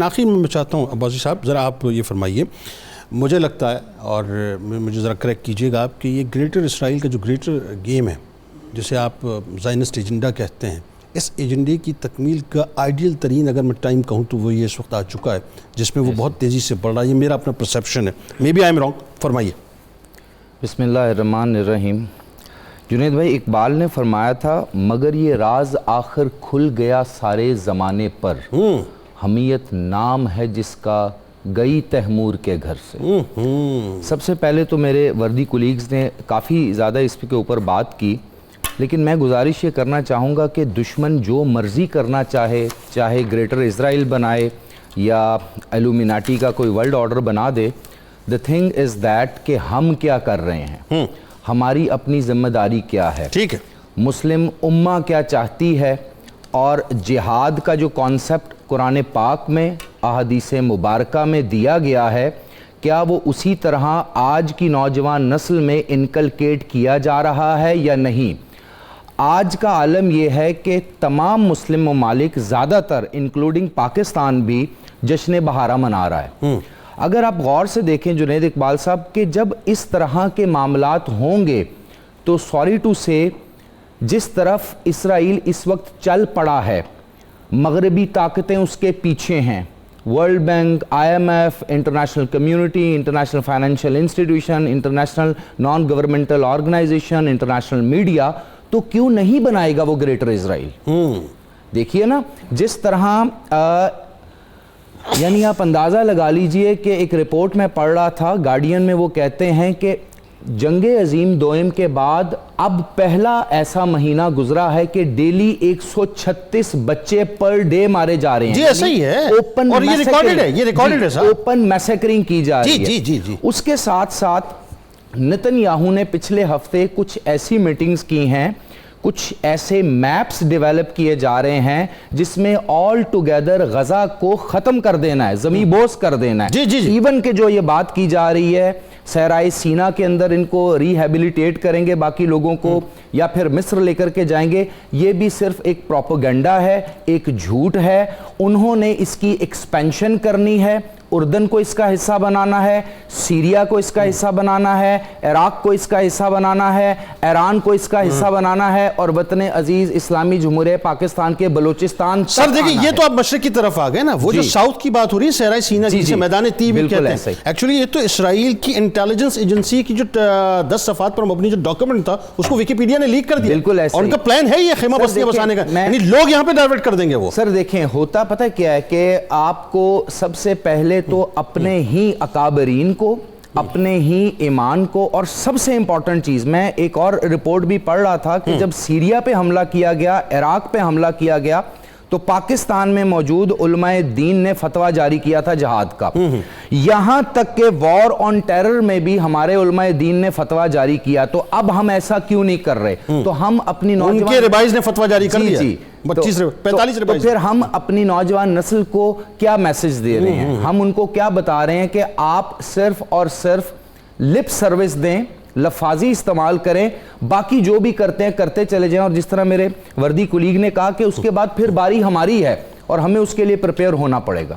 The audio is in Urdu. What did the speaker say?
آخر میں چاہتا ہوں عباسی صاحب ذرا آپ یہ فرمائیے، مجھے لگتا ہے اور مجھے ذرا کریکٹ کیجیے گا آپ کہ یہ گریٹر اسرائیل کا جو گریٹر گیم ہے جسے آپ زائنسٹ ایجنڈا کہتے ہیں، اس ایجنڈے کی تکمیل کا آئیڈیل ترین اگر میں ٹائم کہوں تو وہ یہ اس وقت آ چکا ہے جس میں وہ بہت تیزی سے بڑھ رہا ہے۔ یہ میرا اپنا پرسیپشن ہے، may be I am wrong, فرمائیے۔ بسم اللہ الرحمن الرحیم۔ جنید بھائی، اقبال نے فرمایا تھا مگر یہ راز آخر کھل گیا سارے زمانے پر، حمیت نام ہے جس کا گئی تیمور کے گھر سے۔ سب سے پہلے تو میرے وردی کولیگز نے کافی زیادہ اس کے اوپر بات کی، لیکن میں گزارش یہ کرنا چاہوں گا کہ دشمن جو مرضی کرنا چاہے، چاہے گریٹر اسرائیل بنائے یا ایلومیناٹی کا کوئی ورلڈ آرڈر بنا دے، the thing is that کہ ہم کیا کر رہے ہیں، ہماری اپنی ذمہ داری کیا ہے، ٹھیک ہے، مسلم امہ کیا چاہتی ہے، اور جہاد کا جو کانسیپٹ قرآن پاک میں احادیث مبارکہ میں دیا گیا ہے، کیا وہ اسی طرح آج کی نوجوان نسل میں انکلکیٹ کیا جا رہا ہے یا نہیں؟ آج کا عالم یہ ہے کہ تمام مسلم ممالک زیادہ تر انکلوڈنگ پاکستان بھی جشن بہارہ منا رہا ہے۔ اگر آپ غور سے دیکھیں جنید اقبال صاحب کہ جب اس طرح کے معاملات ہوں گے تو سوری ٹو سے جس طرف اسرائیل اس وقت چل پڑا ہے، مغربی طاقتیں اس کے پیچھے ہیں، World Bank, I M F, international community, international financial institution, international non governmental organization, international media, تو کیوں نہیں بنائے گا وہ گریٹر اسرائیل؟ دیکھیے نا جس طرح یعنی آپ اندازہ لگا لیجئے کہ ایک رپورٹ میں پڑھ رہا تھا گارڈین میں، وہ کہتے ہیں کہ جنگ عظیم دوئم کے بعد اب پہلا ایسا مہینہ گزرا ہے کہ ڈیلی 136 بچے پر ڈے مارے جا رہے ہیں۔ جی ایسا ہی ہے، اور یہ ریکارڈڈ ہے، یہ ریکارڈڈ ہے صاحب، اوپن میسیکرنگ کی جا رہی ہے۔ جی جی جی۔ اس کے ساتھ ساتھ نتن یاہو نے پچھلے ہفتے کچھ ایسی میٹنگز کی ہیں، کچھ ایسے میپس ڈیویلپ کیے جا رہے ہیں جس میں آل ٹوگیدر غزہ کو ختم کر دینا ہے، زمین بوس کر دینا ہے۔ جی جی جی۔ ایون کہ جو یہ بات کی جا رہی ہے صحرائے سینا کے اندر ان کو ریہیبلیٹیٹ کریں گے باقی لوگوں کو، یا پھر مصر لے کر کے جائیں گے، یہ بھی صرف ایک پروپیگنڈا ہے، ایک جھوٹ ہے۔ انہوں نے اس کی ایکسپینشن کرنی ہے، اردن کو اس کا حصہ بنانا ہے، سیریا کو اس کا حصہ بنانا ہے، عراق کو اس کا حصہ بنانا ہے، ایران کو اس کا حصہ بنانا ہے، اور وطن عزیز اسلامی جمہوریہ پاکستان کے بلوچستان تک سر دیکھیں، یہ تو آپ مشرق کی طرف آ گئے نا، وہ جو ساؤتھ کی بات ہو رہی ہے صحرائے سینا کی، جسے میدان طیب کہتے ہیں، ایکچولی یہ تو اسرائیل کی انٹیلیجنس ایجنسی کی جو 10 صفحات پر مبنی جو ڈاکیومنٹ تھا اس کو ویکیپیڈیا نے لیک کر دیا، اور ان کا پلان ہے یہ خیمہ بستیاں بسانے کا، یعنی لوگ یہاں پہ ڈائیورٹ کر دیں گے وہ۔ سر دیکھیں، ہوتا پتہ کیا ہے کہ آپ کو سب سے پہلے تو اپنے ہی اکابرین کو، اپنے ہی ایمان کو، اور سب سے امپورٹنٹ چیز، میں ایک اور رپورٹ بھی پڑھ رہا تھا کہ جب سیریا پہ حملہ کیا گیا، عراق پہ حملہ کیا گیا، تو پاکستان میں موجود علماء دین نے فتویٰ جاری کیا تھا جہاد کا، یہاں تک کہ وار آن ٹیرر میں بھی ہمارے علماء دین نے فتویٰ جاری کیا۔ تو اب ہم ایسا کیوں نہیں کر رہے؟ تو ہم اپنی نوجوان، ان کے ربائز نے فتویٰ جاری کر دیا، 45 تو پھر ہم اپنی نوجوان نسل کو کیا میسج دے رہے ہیں؟ ہم ان کو کیا بتا رہے ہیں کہ آپ صرف اور صرف لپ سروس دیں، لفاظی استعمال کریں، باقی جو بھی کرتے ہیں کرتے چلے جائیں، اور جس طرح میرے وردی کولیگ نے کہا کہ اس کے بعد پھر باری ہماری ہے اور ہمیں اس کے لیے پریپیئر ہونا پڑے گا۔